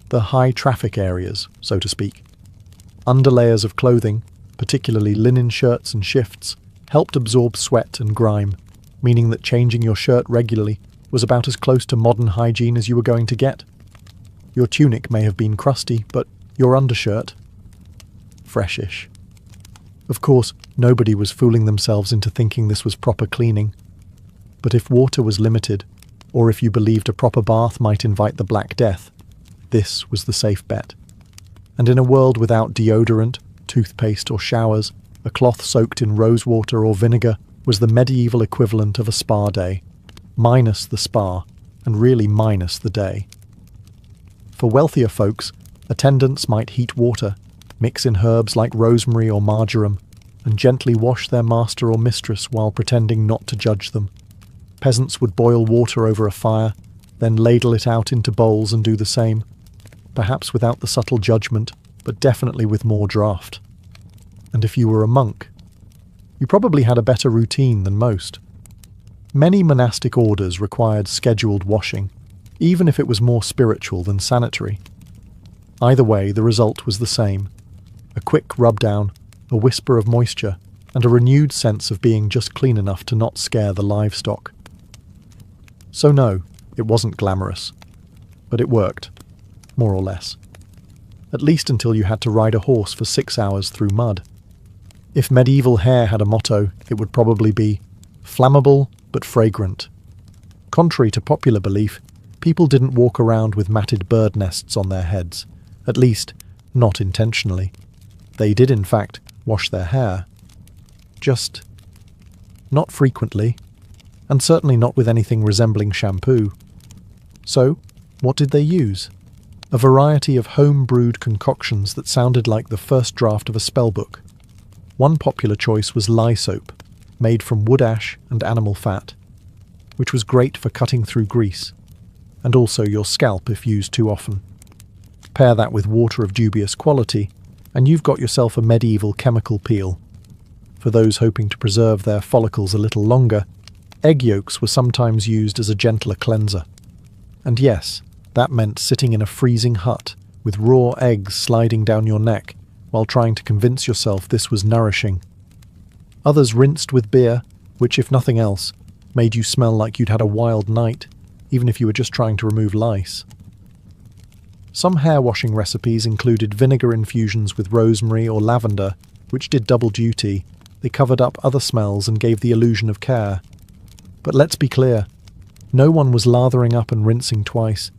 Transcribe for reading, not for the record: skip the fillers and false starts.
the high traffic areas, so to speak. Underlayers of clothing, particularly linen shirts and shifts, helped absorb sweat and grime, meaning that changing your shirt regularly was about as close to modern hygiene as you were going to get. Your tunic may have been crusty, but your undershirt, freshish. Of course, nobody was fooling themselves into thinking this was proper cleaning. But if water was limited, or if you believed a proper bath might invite the Black Death, this was the safe bet. And in a world without deodorant, toothpaste or showers, a cloth soaked in rosewater or vinegar was the medieval equivalent of a spa day, minus the spa, and really minus the day. For wealthier folks, attendants might heat water, mix in herbs like rosemary or marjoram, and gently wash their master or mistress while pretending not to judge them. Peasants would boil water over a fire, then ladle it out into bowls and do the same, perhaps without the subtle judgment, but definitely with more draft. And if you were a monk, you probably had a better routine than most. Many monastic orders required scheduled washing, even if it was more spiritual than sanitary. Either way, the result was the same. A quick rub-down, a whisper of moisture, and a renewed sense of being just clean enough to not scare the livestock. So no, it wasn't glamorous. But it worked, more or less. At least until you had to ride a horse for 6 hours through mud. If medieval hair had a motto, it would probably be flammable but fragrant. Contrary to popular belief, people didn't walk around with matted bird nests on their heads, at least not intentionally. They did in fact wash their hair. Just not frequently, and certainly not with anything resembling shampoo. So, what did they use? A variety of home-brewed concoctions that sounded like the first draft of a spellbook. One popular choice was lye soap, made from wood ash and animal fat, which was great for cutting through grease, and also your scalp if used too often. Pair that with water of dubious quality, and you've got yourself a medieval chemical peel. For those hoping to preserve their follicles a little longer, egg yolks were sometimes used as a gentler cleanser. And yes, that meant sitting in a freezing hut with raw eggs sliding down your neck while trying to convince yourself this was nourishing. Others rinsed with beer, which, if nothing else, made you smell like you'd had a wild night, even if you were just trying to remove lice. Some hair washing recipes included vinegar infusions with rosemary or lavender, which did double duty. They covered up other smells and gave the illusion of care. But let's be clear, no one was lathering up and rinsing twice,